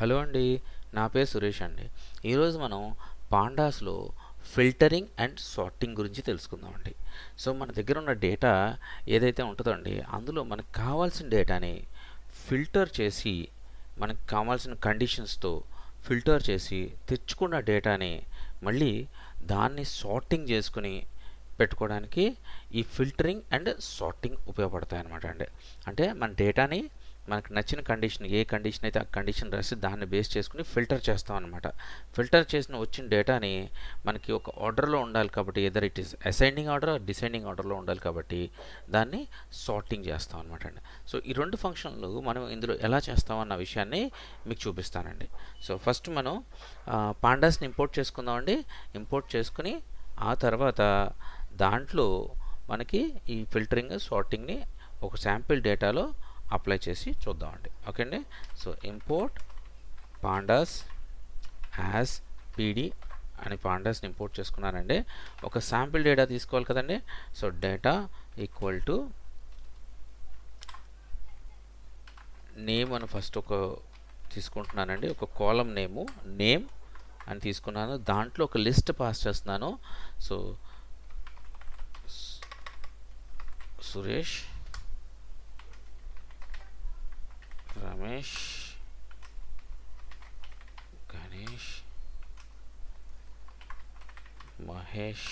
Hello అండి, నా పేరు సురేష్ అండి. ఈరోజు మనం పాండాస్లో ఫిల్టరింగ్ అండ్ సార్టింగ్ గురించి తెలుసుకుందామండి. సో మన దగ్గర ఉన్న డేటా ఏదైతే ఉంటుందో అండి, అందులో మనకు కావాల్సిన డేటాని ఫిల్టర్ చేసి మనకు కావాల్సిన కండిషన్స్తో ఫిల్టర్ చేసి తెచ్చుకున్న డేటాని మళ్ళీ దాన్ని సార్టింగ్ చేసుకుని పెట్టుకోవడానికి ఈ ఫిల్టరింగ్ అండ్ సార్టింగ్ ఉపయోగపడతాయి అన్నమాట అండి. అంటే మన డేటాని మనకు నచ్చిన కండిషన్, ఏ కండిషన్ అయితే ఆ కండిషన్ రాసి దాన్ని బేస్ చేసుకుని ఫిల్టర్ చేస్తాం అనమాట. ఫిల్టర్ చేసిన వచ్చిన డేటాని మనకి ఒక ఆర్డర్లో ఉండాలి కాబట్టి, either it is ascending order descending ఆర్డర్లో ఉండాలి కాబట్టి దాన్ని సార్టింగ్ చేస్తాం అనమాట అండి. సో ఈ రెండు ఫంక్షన్లు మనం ఇందులో ఎలా చేస్తామన్న విషయాన్ని మీకు చూపిస్తానండి. సో ఫస్ట్ మనం పాండాస్ని ఇంపోర్ట్ చేసుకుందామండి. ఇంపోర్ట్ చేసుకుని ఆ తర్వాత దాంట్లో మనకి ఈ ఫిల్టరింగ్ సార్టింగ్ని ఒక శాంపిల్ డేటాలో అప్లై చేసి చూద్దామండి. ఓకే అండి. So import pandas as PD అని పాండాస్ని ఇంపోర్ట్ చేసుకున్నానండి. ఒక శాంపిల్ డేటా తీసుకోవాలి కదండి. So data equal to name అని ఫస్ట్ ఒక తీసుకుంటున్నానండి. ఒక కాలం నేమ్ అని తీసుకున్నాను. దాంట్లో ఒక లిస్ట్ పాస్ చేస్తున్నాను. సో సురేష్, రమేష్, గణేష్, మహేష్,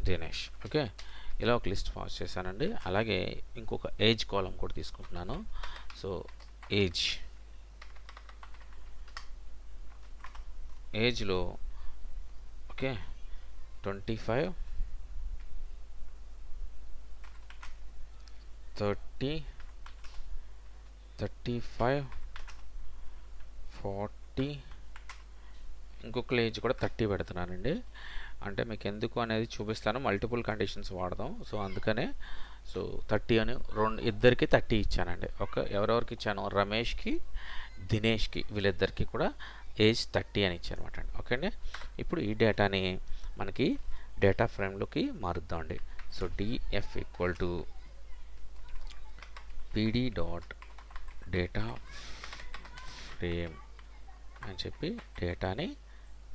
దినేష్. ఓకే, ఇలా ఒక లిస్ట్ పాస్ చేశానండి. అలాగే ఇంకొక ఏజ్ కాలం కూడా తీసుకుంటున్నాను. సో ఏజ్లో ఓకే 25, 30, 35, 40, ఇంకొక ఏజ్ కూడా 30 పెడుతున్నానండి. అంటే మీకు ఎందుకు అనేది చూపిస్తాను, మల్టిపుల్ కండిషన్స్ వాడదాం. సో అందుకనే 30 అని ఇద్దరికి 30 ఇచ్చానండి. ఎవరెవరికి ఇచ్చాను, రమేష్కి, దినేష్కి, వీళ్ళిద్దరికి కూడా ఏజ్ 30 అని ఇచ్చానమాట అండి. ఓకే అండి. ఇప్పుడు ఈ డేటాని మనకి డేటా ఫ్రేమ్లోకి మారుద్దామండి. So DF equal to PD dot data frame అని చెప్పి డేటాని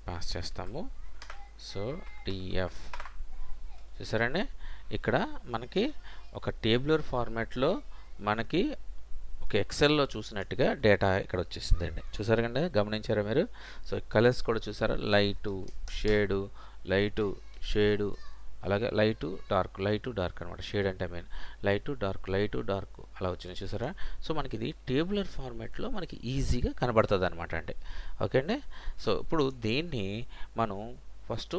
పాస్ చేస్తాము. సో డిఎఫ్ చూసారండి, ఇక్కడ మనకి ఒక టేబులర్ ఫార్మాట్లో మనకి ఒక ఎక్సెల్లో చూసినట్టుగా డేటా ఇక్కడ వచ్చేసిందండి. చూసారు కండి, గమనించారా మీరు? సో కలర్స్ కూడా చూసారా, లైటు షేడు, లైటు షేడు, అలాగే లైటు డార్క్ అనమాట. షేడ్ అంటే మెయిన్ లైటు డార్క్ అలా వచ్చినాయి చూసారా. సో మనకి ఇది టేబులర్ ఫార్మాట్లో మనకి ఈజీగా కనబడుతుంది అనమాట అండి. ఓకే అండి. సో ఇప్పుడు దీన్ని మనం ఫస్ట్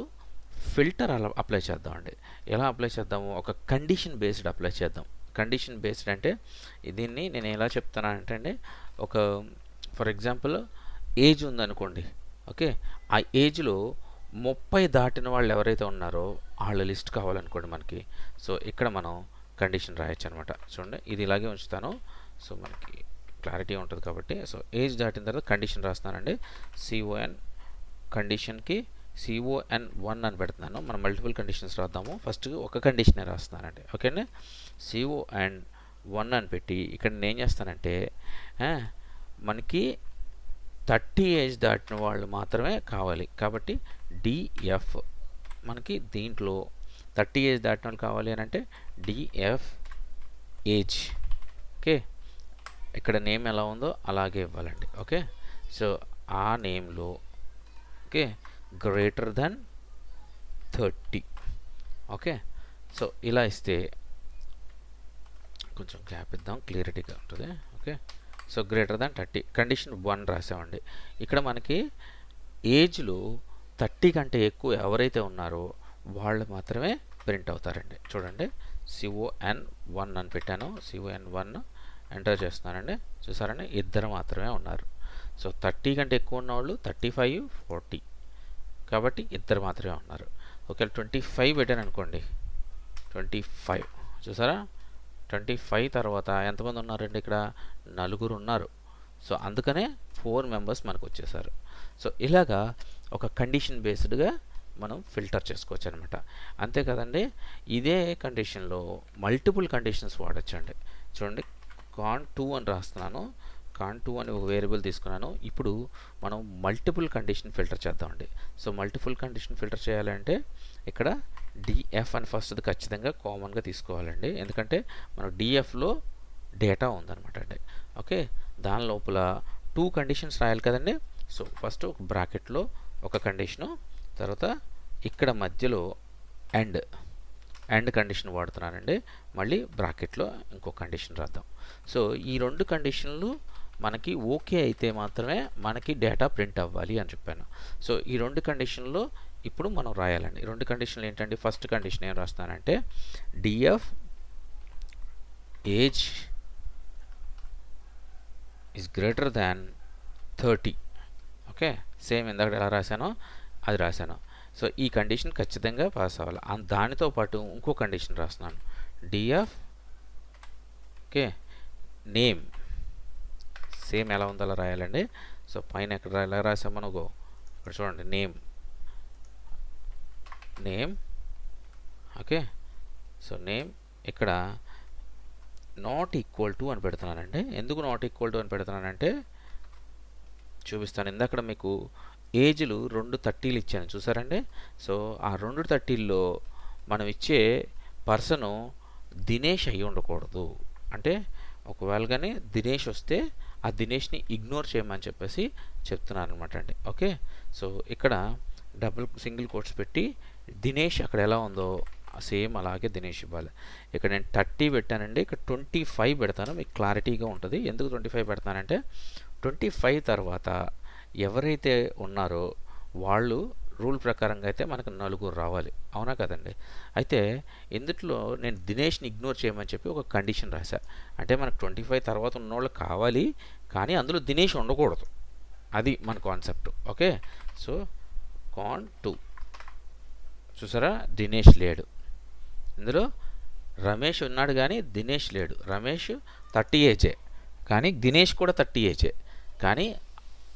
ఫిల్టర్ అలా అప్లై చేద్దామండి. ఎలా అప్లై చేద్దాము, ఒక కండిషన్ బేస్డ్ అప్లై చేద్దాం. కండిషన్ బేస్డ్ అంటే దీన్ని నేను ఎలా చెప్తానంటే అండి, ఒక ఫర్ ఎగ్జాంపుల్ ఏజ్ ఉందనుకోండి. ఓకే, ఆ ఏజ్లో 30 దాటిన వాళ్ళు ఎవరైతే ఉన్నారో వాళ్ళ లిస్ట్ కావాలనుకోండి మనకి. సో ఇక్కడ మనం కండిషన్ రాయొచ్చు అనమాట. చూడండి, ఇది ఇలాగే ఉంచుతాను. సో మనకి క్లారిటీ ఉంటుంది కాబట్టి. సో ఏజ్ దాటిన తర్వాత కండిషన్ రాస్తున్నానండి. సిఓఎన్ కండిషన్కి CON1 అని పెడుతున్నాను. మనం మల్టిపుల్ కండిషన్స్ రాద్దాము. ఫస్ట్ ఒక కండిషనే రాస్తున్నానండి. ఓకే అండి. CON1 అని పెట్టి ఇక్కడ నేను ఏం చేస్తానంటే, మనకి 30 ఏజ్ దాటిన వాళ్ళు మాత్రమే కావాలి కాబట్టి డిఎఫ్ మనకి దీంట్లో 30 ఏజ్ దాటిన వాళ్ళు కావాలి అని అంటే డిఎఫ్ ఏజ్. ఓకే, ఇక్కడ నేమ్ ఎలా ఉందో అలాగే ఇవ్వాలండి. ఓకే, సో ఆ నేమ్లో okay greater than 30. Okay, so ఇలా ఇస్తే కొంచెం గ్యాప్ ఇద్దాం, క్లియరిటీగా ఉంటుంది. Okay, so greater than 30 condition 1 రాసామండి. ఇక్కడ మనకి ఏజ్లో 30 కంటే ఎక్కువ ఎవరైతే ఉన్నారో వాళ్ళు మాత్రమే ప్రింట్ అవుతారండి. చూడండి, CON1 అని పెట్టాను. CON1 ఎంటర్ చేస్తున్నానండి. చూసారండి, ఇద్దరు మాత్రమే ఉన్నారు. సో 30 కంటే ఎక్కువ ఉన్న వాళ్ళు 35, 40 కాబట్టి ఇద్దరు మాత్రమే ఉన్నారు. ఓకే, 25 పెట్టాను అనుకోండి. 25 చూసారా, 25 తర్వాత ఎంతమంది ఉన్నారండి, ఇక్కడ 4 ఉన్నారు. సో అందుకనే 4 మెంబర్స్ మనకు వచ్చేసారు. సో ఇలాగా ఒక కండిషన్ బేస్డ్గా మనం ఫిల్టర్ చేసుకోవచ్చు అనమాట. అంతే కదండి. ఇదే కండిషన్లో మల్టిపుల్ కండిషన్స్ వాడచ్చండి. చూడండి, కాన్2 అని రాస్తున్నాను. కాన్2 అని ఒక వేరియబుల్ తీసుకున్నాను. ఇప్పుడు మనం మల్టిపుల్ కండిషన్ ఫిల్టర్ చేద్దామండి. సో మల్టిపుల్ కండిషన్ ఫిల్టర్ చేయాలంటే ఇక్కడ డిఎఫ్ అని ఫస్ట్ది ఖచ్చితంగా కామన్గా తీసుకోవాలండి. ఎందుకంటే మనం డిఎఫ్లో డేటా ఉందన్నమాట అండి. ఓకే, దాని లోపల 2 కండిషన్స్ రాయాలి కదండి. సో ఫస్ట్ ఒక బ్రాకెట్లో ఒక కండిషను, తర్వాత ఇక్కడ మధ్యలో అండ్ కండిషన్ వాడుతున్నానండి. మళ్ళీ బ్రాకెట్లో ఇంకో కండిషన్ రాద్దాం. సో ఈ 2 కండిషన్లు మనకి ఓకే అయితే మాత్రమే మనకి డేటా ప్రింట్ అవ్వాలి అని చెప్పాను. సో ఈ 2 కండిషన్లో ఇప్పుడు మనం రాయాలండి. 2 కండిషన్లు ఏంటంటే ఫస్ట్ కండిషన్ ఏం రాస్తానంటే DF age is greater than 30. Okay, same ఇందాక ఎలా రాశానో అది రాశాను. సో ఈ కండిషన్ ఖచ్చితంగా పాస్ అవ్వాలి. దానితో పాటు ఇంకో కండిషన్ రాస్తున్నాను. డిఎఫ్ ఓకే నేమ్ సేమ్ ఎలా ఉందో అలా రాయాలండి. సో పైన ఎక్కడ ఎలా రాసాం మనకు ఇక్కడ చూడండి, నేమ్ ఓకే. సో నేమ్ ఇక్కడ నాట్ ఈక్వల్ టు అని పెడుతున్నానండి. ఎందుకు నాట్ ఈక్వల్ టు అని పెడుతున్నానంటే చూపిస్తాను. ఇందాక మీకు ఏజ్లు 2 30లు ఇచ్చాను చూసారండి. సో ఆ 2 30ల్లో మనం ఇచ్చే పర్సను దినేష్ అయ్యి ఉండకూడదు. అంటే ఒకవేళ కానీ దినేష్ వస్తే ఆ దినేష్ని ఇగ్నోర్ చేయమని చెప్పేసి చెప్తున్నాను అనమాట అండి. ఓకే, సో ఇక్కడ సింగిల్ కోట్స్ పెట్టి దినేష్ అక్కడ ఎలా ఉందో సేమ్ అలాగే దినేష్ ఇవ్వాలి. ఇక్కడ నేను 30 పెట్టానండి, ఇక్కడ 25 పెడతాను, మీకు క్లారిటీగా ఉంటుంది. ఎందుకు 25 పెడతానంటే 25 తర్వాత ఎవరైతే ఉన్నారో వాళ్ళు రూల్ ప్రకారంగా అయితే మనకు 4 రావాలి, అవునా కదండి. అయితే ఇందులో నేను దినేష్ని ఇగ్నోర్ చేయమని చెప్పి ఒక కండిషన్ రాశా. అంటే మనకు 25 తర్వాత ఉన్నోళ్ళు కావాలి, కానీ అందులో దినేష్ ఉండకూడదు. అది మన కాన్సెప్ట్. ఓకే, సో కాన్2 చూసారా, దినేష్ లేడు. ఇందులో రమేష్ ఉన్నాడు కానీ దినేష్ లేడు. రమేష్ 30 ఏజే కానీ దినేష్ కూడా 30 ఏజే, కానీ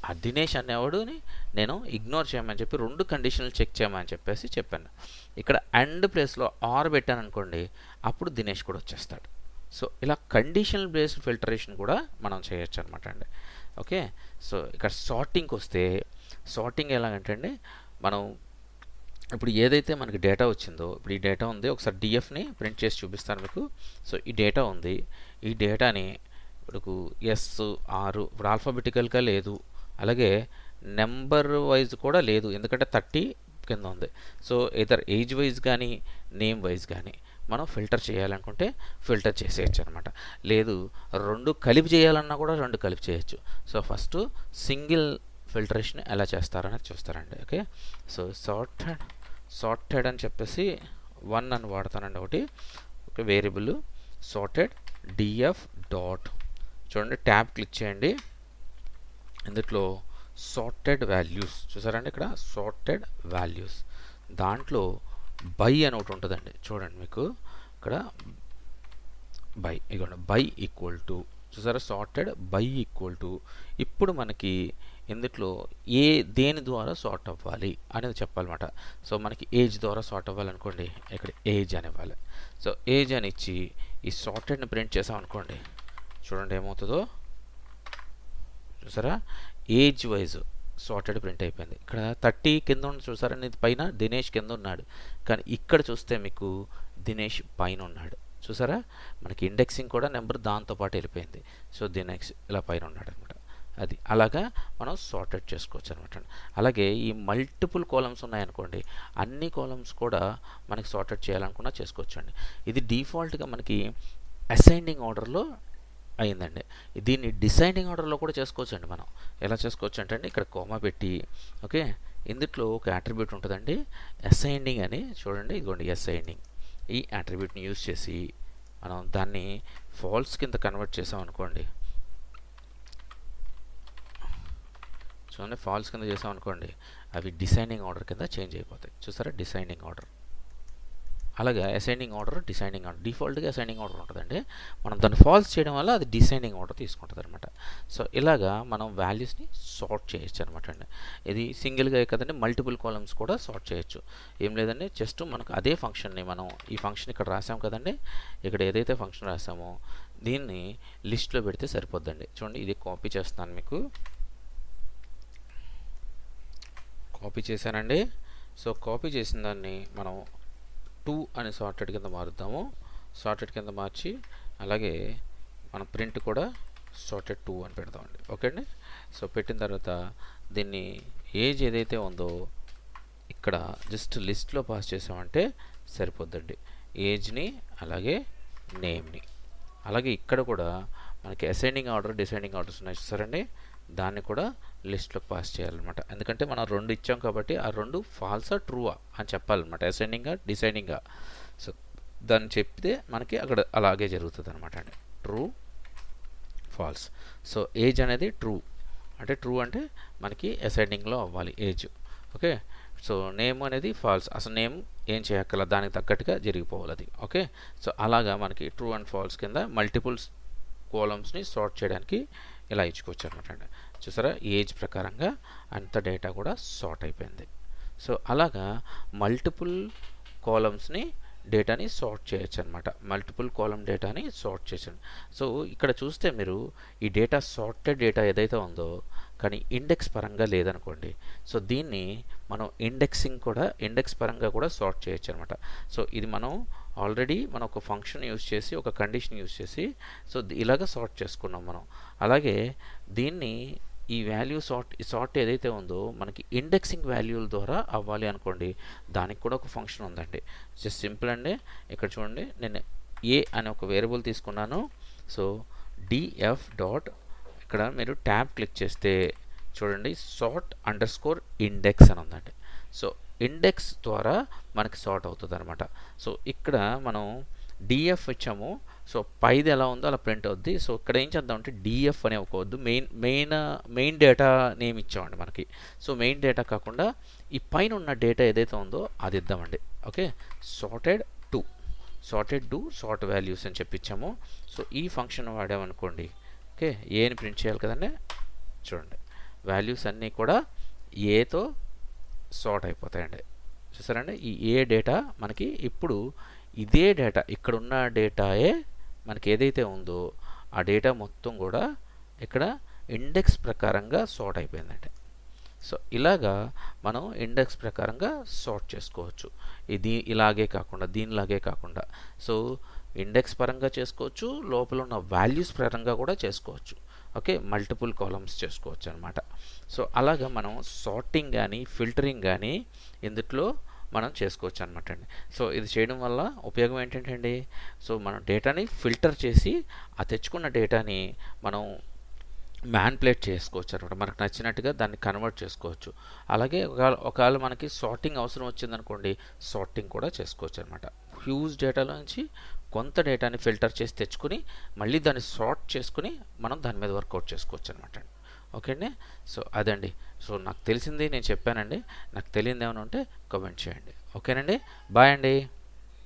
ఆ దినేష్ అనేవాడుని నేను ఇగ్నోర్ చేయమని చెప్పి 2 కండిషన్లు చెక్ చేయమని చెప్పేసి చెప్పాను. ఇక్కడ అండ్ ప్లేస్లో ఆర్ పెట్టాను అనుకోండి, అప్పుడు దినేష్ కూడా వచ్చేస్తాడు. సో ఇలా కండిషనల్ బేస్డ్ ఫిల్టరేషన్ కూడా మనం చేయొచ్చు అనమాట అండి. ఓకే, సో ఇక్కడ సార్టింగ్కి వస్తే సార్టింగ్ ఎలాగంటే అండి, మనం ఇప్పుడు ఏదైతే మనకి డేటా వచ్చిందో, ఇప్పుడు ఈ డేటా ఉంది, ఒకసారి డిఎఫ్ని ప్రింట్ చేసి చూపిస్తాను మీకు. సో ఈ డేటా ఉంది, ఈ డేటాని ఇప్పుడు ఆరు ఇప్పుడు ఆల్ఫాబెటికల్గా లేదు, అలాగే నెంబర్ వైజ్ కూడా లేదు, ఎందుకంటే 30 కింద ఉంది. సో ఇదర్ ఏజ్ వైజ్ కానీ నేమ్ వైజ్ కానీ మనం ఫిల్టర్ చేయాలనుకుంటే ఫిల్టర్ చేసేయచ్చు అనమాట. లేదు 2 కలిపి చేయాలన్నా కూడా 2 కలిపి చేయొచ్చు. సో ఫస్ట్ సింగిల్ ఫిల్టరేషన్ ఎలా చేస్తారనేది చూస్తారండి. ఓకే, సో సార్టెడ్ అని చెప్పేసి 1 అని వాడతానండి. ఒక వేరియబుల్ సార్టెడ్ డిఎఫ్ డాట్ చూడండి, ట్యాబ్ క్లిక్ చేయండి. ఇందులో సార్టెడ్ వాల్యూస్ చూసారండి, ఇక్కడ సార్టెడ్ వాల్యూస్ దాంట్లో బై అని ఒకటి ఉంటుందండి. చూడండి మీకు ఇక్కడ బై, ఇదిగోండి బై ఈక్వల్ టు చూసారా, సార్టెడ్ బై ఈక్వల్ టు. ఇప్పుడు మనకి ఇందులో దేని ద్వారా సార్ట్ అవ్వాలి అనేది చెప్పాలన్నమాట. సో మనకి ఏజ్ ద్వారా సార్ట్ అవ్వాలనుకోండి, ఇక్కడ ఏజ్ అని ఇవ్వాలి. సో ఏజ్ అని ఇచ్చి ఈ సార్టెడ్ని ప్రింట్ చేసాం అనుకోండి, చూడండి ఏమవుతుందో చూసారా, ఏజ్ వైజ్ సార్టెడ్ ప్రింట్ అయిపోయింది. ఇక్కడ 30 కింద ఉంది చూసారా, ఇది పైన దినేష్ కింద ఉన్నాడు, కానీ ఇక్కడ చూస్తే మీకు దినేష్ పైన ఉన్నాడు. చూసారా, మనకి ఇండెక్సింగ్ కూడా నెంబర్ దాంతోపాటు వెళ్ళిపోయింది. సో దినేష్ ఇలా పైన ఉన్నాడు అనమాట. అది అలాగా మనం సార్టెడ్ చేసుకోవచ్చు అనమాట. అలాగే ఈ మల్టిపుల్ కాలమ్స్ ఉన్నాయనుకోండి, అన్ని కాలమ్స్ కూడా మనకి సార్టెడ్ చేయాలనుకున్నా చేసుకోవచ్చు అండి. ఇది డిఫాల్ట్గా మనకి అసెండింగ్ ఆర్డర్లో అయిందండి. దీన్ని డిసైడింగ్ ఆర్డర్లో కూడా చేసుకోవచ్చు అండి. మనం ఎలా చేసుకోవచ్చు అంటే ఇక్కడ కోమా పెట్టి, ఓకే, ఇందులో ఒక అట్రిబ్యూట్ ఉంటుందండి అసైండింగ్ అని. చూడండి ఇదిగోండి అసైండింగ్, ఈ అట్రిబ్యూట్ని యూజ్ చేసి మనం దాన్ని ఫాల్స్ కింద కన్వర్ట్ చేసాం అనుకోండి, చూడండి ఫాల్స్ కింద చేసాం అనుకోండి, అవి డిసైడింగ్ ఆర్డర్ కింద చేంజ్ అయిపోతాయి. చూసారా, డిసైడింగ్ ఆర్డర్. అలాగే అసైండింగ్ ఆర్డర్, డిసైడింగ్ ఆర్డర్, డిఫాల్ట్గా అసైండింగ్ ఆర్డర్ ఉంటుందండి. మనం దాన్ని ఫాల్స్ చేయడం వల్ల అది డిసైడింగ్ ఆర్డర్ తీసుకుంటుంది అనమాట. సో ఇలాగా మనం వాల్యూస్ని సార్ట్ చేయొచ్చు అనమాట అండి. ఇది సింగిల్గా కదండి, మల్టిపుల్ కాలమ్స్ కూడా సార్ట్ చేయొచ్చు. ఏం లేదండి, జస్ట్ మనకు అదే ఫంక్షన్ని మనం ఈ ఫంక్షన్ ఇక్కడ రాసాం కదండి, ఇక్కడ ఏదైతే ఫంక్షన్ రాసామో దీన్ని లిస్ట్లో పెడితే సరిపోద్దండి. చూడండి, ఇది కాపీ చేస్తాను, మీకు కాపీ చేశానండి. సో కాపీ చేసిన దాన్ని మనం 2 అని సార్టెడ్ కింద మారుద్దాము. సార్టెడ్ కింద మార్చి అలాగే మన ప్రింట్ కూడా సార్టెడ్ 2 అని పెడదామండి. ఓకే అండి. సో పెట్టిన తర్వాత దీన్ని ఏజ్ ఏదైతే ఉందో ఇక్కడ జస్ట్ లిస్ట్లో పాస్ చేసామంటే సరిపోద్దండి. ఏజ్ని అలాగే నేమ్ని, అలాగే ఇక్కడ కూడా మనకి అసెండింగ్ ఆర్డర్ డిసెండింగ్ ఆర్డర్స్ ఉన్నాయి చూసారండి, దాన్ని కూడా లిస్ట్లోకి పాస్ చేయాలన్నమాట. ఎందుకంటే మనం 2 ఇచ్చాం కాబట్టి ఆ 2 ఫాల్సా ట్రూవా అని చెప్పాలన్నమాట, అసెండింగా డిసెండింగా. సో దాన్ని చెప్తే మనకి అక్కడ అలాగే జరుగుతుంది అనమాట అండి, ట్రూ ఫాల్స్. సో ఏజ్ అనేది ట్రూ అంటే ట్రూ అంటే మనకి అసెండింగ్లో అవ్వాలి ఏజ్. ఓకే. సో నేమ్ అనేది ఫాల్స్, అసలు నేమ్ ఏం చేయక్కల, దానికి తగ్గట్టుగా జరిగిపోవాలి అది. ఓకే. సో అలాగా మనకి ట్రూ అండ్ ఫాల్స్ కింద మల్టిపుల్స్ కాలమ్స్ని సార్ట్ చేయడానికి ఇలా ఇచ్చుకోవచ్చు అనమాట అండి. చూసారా, ఏజ్ ప్రకారంగా అంత డేటా కూడా సార్ట్ అయిపోయింది. సో అలాగా మల్టిపుల్ కాలమ్స్ని డేటాని సార్ట్ చేయొచ్చు అనమాట, మల్టిపుల్ కాలమ్ డేటాని సార్ట్ చేయొచ్చు. సో ఇక్కడ చూస్తే మీరు ఈ డేటా సార్టెడ్ డేటా ఏదైతే ఉందో కానీ ఇండెక్స్ పరంగా లేదనుకోండి, సో దీన్ని మనం ఇండెక్స్ పరంగా కూడా సార్ట్ చేయొచ్చు అనమాట. సో ఇది మనం ఆల్రెడీ ఒక ఫంక్షన్ యూజ్ చేసి ఒక కండిషన్ యూజ్ చేసి సో ఇలాగ సార్ట్ చేసుకున్నాం మనం. అలాగే దీన్ని ఈ వాల్యూ సార్ట్ ఏదైతే ఉందో మనకి ఇండెక్సింగ్ వాల్యూల ద్వారా అవ్వాలి అనుకోండి, దానికి కూడా ఒక ఫంక్షన్ ఉందండి. జస్ట్ సింపుల్ అండి. ఇక్కడ చూడండి, నేను ఏ అనే ఒక వేరియబుల్ తీసుకున్నాను. సో డిఎఫ్ డాట్, ఇక్కడ మీరు ట్యాబ్ క్లిక్ చేస్తే చూడండి సార్ట్ అండర్ స్కోర్ ఇండెక్స్ అని ఉందండి. సో ఇండెక్స్ ద్వారా మనకి సార్ట్ అవుతుంది అనమాట. సో ఇక్కడ మనం డిఎఫ్ ఇచ్చాము, సో పైది ఎలా ఉందో అలా ప్రింట్ అవుద్ది. సో ఇక్కడ ఏం చేద్దామంటే డిఎఫ్ అనే ఒక వద్దు, మెయిన్ డేటా నేమ్ ఇచ్చామండి మనకి. సో మెయిన్ డేటా కాకుండా ఈ పైన ఉన్న డేటా ఏదైతే ఉందో అది ఇద్దామండి. ఓకే. సార్టెడ్ సార్ట్ వాల్యూస్ అని చెప్పించాము. సో ఈ ఫంక్షన్ వాడామనుకోండి, ఓకే, ఏని ప్రింట్ చేయాలి కదండి. చూడండి, వాల్యూస్ అన్నీ కూడా ఏతో సార్ట్ అయిపోతాయండి. చూసారండి, ఈ ఏ డేటా మనకి ఇప్పుడు ఇదే డేటా ఇక్కడున్న డేటాయే మనకి ఏదైతే ఉందో ఆ డేటా మొత్తం కూడా ఇక్కడ ఇండెక్స్ ప్రకారంగా సార్ట్ అయిపోయిందండి. సో ఇలాగా మనం ఇండెక్స్ ప్రకారంగా సార్ట్ చేసుకోవచ్చు. ఇది ఇలాగే కాకుండా దీనిలాగే కాకుండా సో ఇండెక్స్ పరంగా చేసుకోవచ్చు, లోపల ఉన్న వాల్యూస్ పరంగా కూడా చేసుకోవచ్చు. ఓకే, మల్టిపుల్ కాలమ్స్ చేసుకోవచ్చు అనమాట. సో అలాగా మనం సార్టింగ్ కానీ ఫిల్టరింగ్ కానీ ఇందులో మనం చేసుకోవచ్చు అనమాట అండి. సో ఇది చేయడం వల్ల ఉపయోగం ఏంటంటే అండి, సో మనం డేటాని ఫిల్టర్ చేసి ఆ తెచ్చుకున్న డేటాని మనం మ్యాన్పులేట్ చేసుకోవచ్చు అనమాట, మనకు నచ్చినట్టుగా దాన్ని కన్వర్ట్ చేసుకోవచ్చు. అలాగే ఒకవేళ మనకి సార్టింగ్ అవసరం వచ్చిందనుకోండి, సార్టింగ్ కూడా చేసుకోవచ్చు అనమాట. హ్యూజ్ డేటాలో నుంచి కొంత డేటాని ఫిల్టర్ చేసి తెచ్చుకుని మళ్ళీ దాన్ని సార్ట్ చేసుకుని మనం దాని మీద వర్కౌట్ చేసుకోవచ్చు అనమాట అండి. ఓకే అండి. సో అదండి. సో నాకు తెలిసింది నేను చెప్పానండి, నాకు తెలియదు ఏమైనా ఉంటే కామెంట్ చేయండి. ఓకేనండి. బాయ్ అండి.